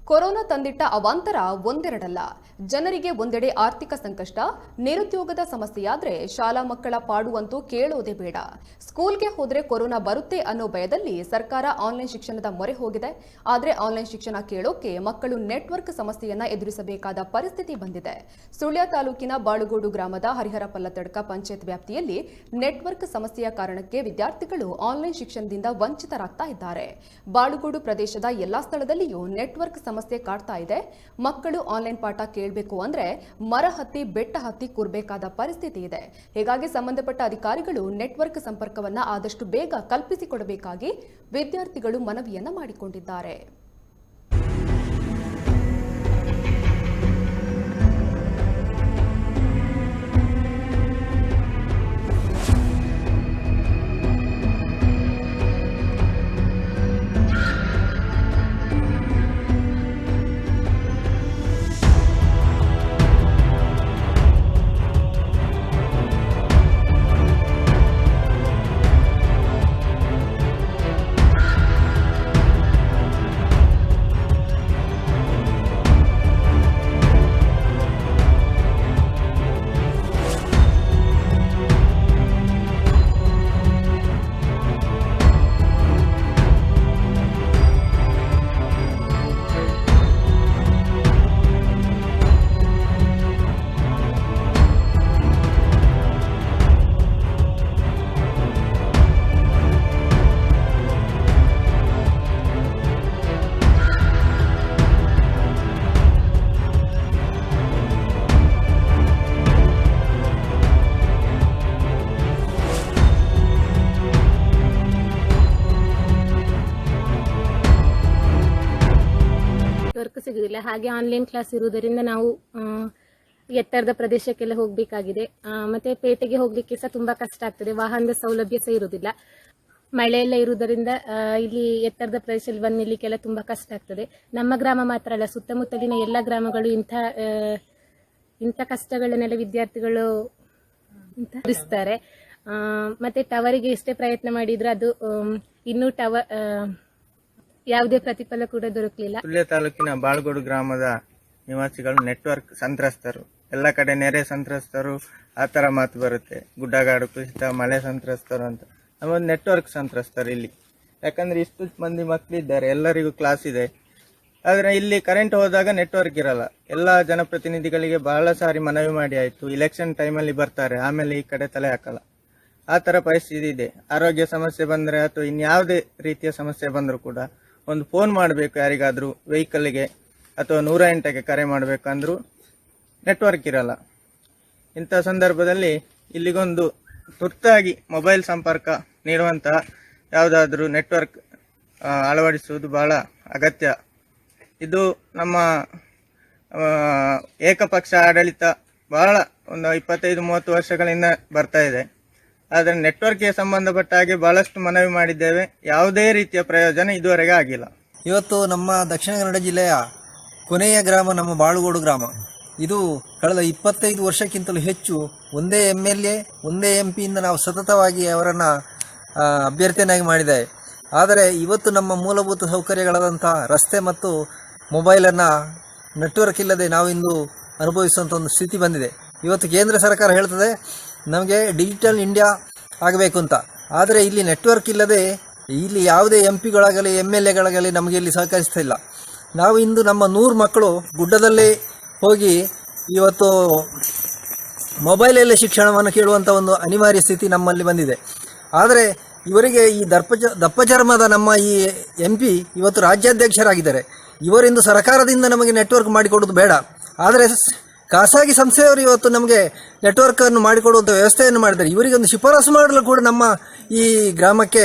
Corona ತಂದಿಟ್ಟ ಅವಾಂತರ ಒಂದೆರಡಲ್ಲ. ಜನರಿಗೆ ಒಂದೆಡೆ ಆರ್ಥಿಕ ಸಂಕಷ್ಟ, ನಿರುದ್ಯೋಗದ ಸಮಸ್ಯೆಯಾದ್ರೆ ಶಾಲಾ ಮಕ್ಕಳ ಪಾಡುವಂತೂ ಕೇಳೋದೇ ಬೇಡ. ಸ್ಕೂಲ್ಗೆ ಹೋದ್ರೆ ಕೊರೋನಾ ಬರುತ್ತೆ ಅನ್ನೋ ಭಯದಲ್ಲಿ ಸರ್ಕಾರ ಆನ್ಲೈನ್ ಶಿಕ್ಷಣದ ಮೊರೆ ಹೋಗಿದೆ. ಆದ್ರೆ ಆನ್ಲೈನ್ ಶಿಕ್ಷಣ ಕೇಳೋಕೆ ಮಕ್ಕಳು ನೆಟ್ವರ್ಕ್ ಸಮಸ್ಯೆಯನ್ನ ಎದುರಿಸಬೇಕಾದ ಪರಿಸ್ಥಿತಿ ಬಂದಿದೆ. ಸುಳ್ಯ ತಾಲೂಕಿನ ಬಾಳುಗೋಡು ಗ್ರಾಮದ ಹರಿಹರ ಪಲ್ಲತಡ್ಕ ಪಂಚಾಯತ್ ವ್ಯಾಪ್ತಿಯಲ್ಲಿ ನೆಟ್ವರ್ಕ್ ಸಮಸ್ಯೆಯ ಕಾರಣಕ್ಕೆ ವಿದ್ಯಾರ್ಥಿಗಳು ಆನ್ಲೈನ್ ಶಿಕ್ಷಣದಿಂದ ವಂಚಿತರಾಗ್ತಾ ಇದ್ದಾರೆ. ಬಾಳುಗೋಡು ಪ್ರದೇಶದ ಎಲ್ಲಾ ಸ್ಥಳದಲ್ಲಿಯೂ ನೆಟ್ವರ್ಕ್ ಸಮಸ್ಯೆ ಕಾಡ್ತಾ ಇದೆ. ಮಕ್ಕಳು ಆನ್ಲೈನ್ ಪಾಠ ಕೇಳಬೇಕು ಅಂದ್ರೆ ಮರ ಹತ್ತಿ ಬೆಟ್ಟ ಹತ್ತಿ ಕೂರಬೇಕಾದ ಪರಿಸ್ಥಿತಿ ಇದೆ. ಹೀಗಾಗಿ ಸಂಬಂಧಪಟ್ಟ ಅಧಿಕಾರಿಗಳು ನೆಟ್ವರ್ಕ್ ಸಂಪರ್ಕವನ್ನ ಆದಷ್ಟು ಬೇಗ ಕಲ್ಪಿಸಿಕೊಡಬೇಕಾಗಿ ವಿದ್ಯಾರ್ಥಿಗಳು ಮನವಿಯನ್ನ ಮಾಡಿಕೊಂಡಿದ್ದಾರೆ. ವರ್ಕ್ ಸಿಗುದಿಲ್ಲ. ಹಾಗೆ ಆನ್ಲೈನ್ ಕ್ಲಾಸ್ ಇರುವುದರಿಂದ ನಾವು ಎತ್ತರದ ಪ್ರದೇಶಕ್ಕೆಲ್ಲ ಹೋಗಬೇಕಾಗಿದೆ. ಮತ್ತೆ ಪೇಟೆಗೆ ಹೋಗ್ಲಿಕ್ಕೆ ಸಹ ತುಂಬಾ ಕಷ್ಟ ಆಗ್ತದೆ. ವಾಹನದ ಸೌಲಭ್ಯ ಸಹ ಇರುವುದಿಲ್ಲ. ಮಳೆಯೆಲ್ಲ ಇರುವುದರಿಂದ ಇಲ್ಲಿ ಎತ್ತರದ ಪ್ರದೇಶದಲ್ಲಿ ಬಂದಿರ್ಲಿಕ್ಕೆಲ್ಲ ತುಂಬಾ ಕಷ್ಟ ಆಗ್ತದೆ. ನಮ್ಮ ಗ್ರಾಮ ಮಾತ್ರ ಅಲ್ಲ, ಸುತ್ತಮುತ್ತಲಿನ ಎಲ್ಲ ಗ್ರಾಮಗಳು ಇಂಥ ಕಷ್ಟಗಳನ್ನೆಲ್ಲ ವಿದ್ಯಾರ್ಥಿಗಳು ಎದುರಿಸ್ತಾರೆ. ಮತ್ತೆ ಟವರಿಗೆ ಎಷ್ಟೇ ಪ್ರಯತ್ನ ಮಾಡಿದ್ರು ಅದು ಇನ್ನೂ ಯಾವುದೇ ಪ್ರತಿಫಲ ಕೂಡ ದೊರಕಲಿಲ್ಲ. ಸುಳ್ಯ ತಾಲೂಕಿನ ಬಾಳುಗೋಡು ಗ್ರಾಮದ ನಿವಾಸಿಗಳು ನೆಟ್ವರ್ಕ್ ಸಂತ್ರಸ್ತರು. ಎಲ್ಲ ಕಡೆ ನೆರೆ ಸಂತ್ರಸ್ತರು ಆ ತರ ಮಾತು ಬರುತ್ತೆ. ಗುಡ್ಡಗಾಡು ಕುಸಿತ, ಮಳೆ ಸಂತ್ರಸ್ತರು ಅಂತ. ನಮ್ಮದು ನೆಟ್ವರ್ಕ್ ಸಂತ್ರಸ್ತರು ಇಲ್ಲಿ. ಯಾಕಂದ್ರೆ ಇಷ್ಟು ಮಂದಿ ಮಕ್ಕಳಿದ್ದಾರೆ, ಎಲ್ಲರಿಗೂ ಕ್ಲಾಸ್ ಇದೆ. ಆದ್ರೆ ಇಲ್ಲಿ ಕರೆಂಟ್ ಹೋದಾಗ ನೆಟ್ವರ್ಕ್ ಇರಲ್ಲ. ಎಲ್ಲ ಜನಪ್ರತಿನಿಧಿಗಳಿಗೆ ಬಹಳ ಸಾರಿ ಮನವಿ ಮಾಡಿ ಆಯ್ತು. ಇಲೆಕ್ಷನ್ ಟೈಮಲ್ಲಿ ಬರ್ತಾರೆ, ಆಮೇಲೆ ಈ ಕಡೆ ತಲೆ ಹಾಕಲ್ಲ. ಆ ತರ ಪರಿಸ್ಥಿತಿ ಇದೆ. ಆರೋಗ್ಯ ಸಮಸ್ಯೆ ಬಂದ್ರೆ ಅಥವಾ ಇನ್ಯಾವುದೇ ರೀತಿಯ ಸಮಸ್ಯೆ ಬಂದರೂ ಕೂಡ ಒಂದು ಫೋನ್ ಮಾಡಬೇಕು ಯಾರಿಗಾದ್ರೂ, ವೆಹಿಕಲ್ಗೆ ಅಥವಾ 108ಗೆ ಕರೆ ಮಾಡಬೇಕಂದ್ರೂ ನೆಟ್ವರ್ಕ್ ಇರಲ್ಲ. ಇಂಥ ಸಂದರ್ಭದಲ್ಲಿ ಇಲ್ಲಿಗೊಂದು ತುರ್ತಾಗಿ ಮೊಬೈಲ್ ಸಂಪರ್ಕ ನೀಡುವಂತಹ ಯಾವುದಾದ್ರೂ ನೆಟ್ವರ್ಕ್ ಅಳವಡಿಸುವುದು ಬಹಳ ಅಗತ್ಯ. ಇದು ನಮ್ಮ ಏಕಪಕ್ಷ ಆಡಳಿತ ಬಹಳ ಒಂದು 25-30 ವರ್ಷಗಳಿಂದ ಬರ್ತಾ ಇದೆ. ಆದರೆ ನೆಟ್ವರ್ಕ್ಗೆ ಸಂಬಂಧಪಟ್ಟ ಹಾಗೆ ಬಹಳಷ್ಟು ಮನವಿ ಮಾಡಿದ್ದೇವೆ. ಯಾವುದೇ ರೀತಿಯ ಪ್ರಯೋಜನ ಇದುವರೆಗೆ ಆಗಿಲ್ಲ. ಇವತ್ತು ನಮ್ಮ ದಕ್ಷಿಣ ಕನ್ನಡ ಜಿಲ್ಲೆಯ ಕೊನೆಯ ಗ್ರಾಮ ನಮ್ಮ ಬಾಳುಗೋಡು ಗ್ರಾಮ. ಇದು ಕಳೆದ 25 ವರ್ಷಕ್ಕಿಂತಲೂ ಹೆಚ್ಚು ಒಂದೇ MLA, ಒಂದೇ MP ಇಂದ ನಾವು ಸತತವಾಗಿ ಅವರನ್ನು ಅಭ್ಯರ್ಥಿಯನ್ನಾಗಿ ಮಾಡಿದ್ದೇವೆ. ಆದರೆ ಇವತ್ತು ನಮ್ಮ ಮೂಲಭೂತ ಸೌಕರ್ಯಗಳಾದಂಥ ರಸ್ತೆ ಮತ್ತು ಮೊಬೈಲನ್ನು ನೆಟ್ವರ್ಕ್ ಇಲ್ಲದೆ ನಾವು ಇಂದು ಅನುಭವಿಸುವಂಥ ಒಂದು ಸ್ಥಿತಿ ಬಂದಿದೆ. ಇವತ್ತು ಕೇಂದ್ರ ಸರ್ಕಾರ ಹೇಳ್ತದೆ ನಮಗೆ ಡಿಜಿಟಲ್ ಇಂಡಿಯಾ ಆಗಬೇಕು ಅಂತ. ಆದರೆ ಇಲ್ಲಿ ನೆಟ್ವರ್ಕ್ ಇಲ್ಲದೆ ಇಲ್ಲಿ ಯಾವುದೇ MPಗಳಾಗಲಿ MLAಗಳಾಗಲಿ ನಮಗೆ ಇಲ್ಲಿ ಸಹಕರಿಸ್ತಾ ಇಲ್ಲ. ನಾವು ಇಂದು ನಮ್ಮ 100 ಮಕ್ಕಳು ಗುಡ್ಡದಲ್ಲಿ ಹೋಗಿ ಇವತ್ತು ಮೊಬೈಲಲ್ಲೇ ಶಿಕ್ಷಣವನ್ನು ಕೇಳುವಂಥ ಒಂದು ಅನಿವಾರ್ಯ ಸ್ಥಿತಿ ನಮ್ಮಲ್ಲಿ ಬಂದಿದೆ. ಆದರೆ ಇವರಿಗೆ ಈ ದಪ್ಪ ಚರ್ಮದ ನಮ್ಮ ಈ MP ಇವತ್ತು ರಾಜ್ಯಾಧ್ಯಕ್ಷರಾಗಿದ್ದಾರೆ. ಇವರಿಂದು ಸರ್ಕಾರದಿಂದ ನಮಗೆ ನೆಟ್ವರ್ಕ್ ಮಾಡಿಕೊಡೋದು ಬೇಡ, ಆದರೆ ಖಾಸಗಿ ಸಂಸ್ಥೆಯವರು ಇವತ್ತು ನಮಗೆ ನೆಟ್ವರ್ಕ್ ಅನ್ನು ಮಾಡಿಕೊಡುವಂಥ ವ್ಯವಸ್ಥೆಯನ್ನು ಮಾಡಿದ್ದಾರೆ. ಇವರಿಗೆ ಒಂದು ಶಿಫಾರಸು ಮಾಡಲು ಕೂಡ ನಮ್ಮ ಈ ಗ್ರಾಮಕ್ಕೆ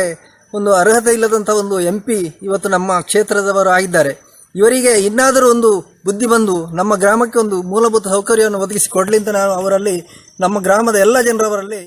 ಒಂದು ಅರ್ಹತೆ ಇಲ್ಲದಂಥ ಒಂದು MP ಇವತ್ತು ನಮ್ಮ ಕ್ಷೇತ್ರದವರು ಆಗಿದ್ದಾರೆ. ಇವರಿಗೆ ಇನ್ನಾದರೂ ಒಂದು ಬುದ್ಧಿ ಬಂದು ನಮ್ಮ ಗ್ರಾಮಕ್ಕೆ ಒಂದು ಮೂಲಭೂತ ಸೌಕರ್ಯವನ್ನು ಒದಗಿಸಿಕೊಡಲಿ ಅಂತ ನಾವು ಅವರಲ್ಲಿ, ನಮ್ಮ ಗ್ರಾಮದ ಎಲ್ಲ ಜನರವರಲ್ಲಿ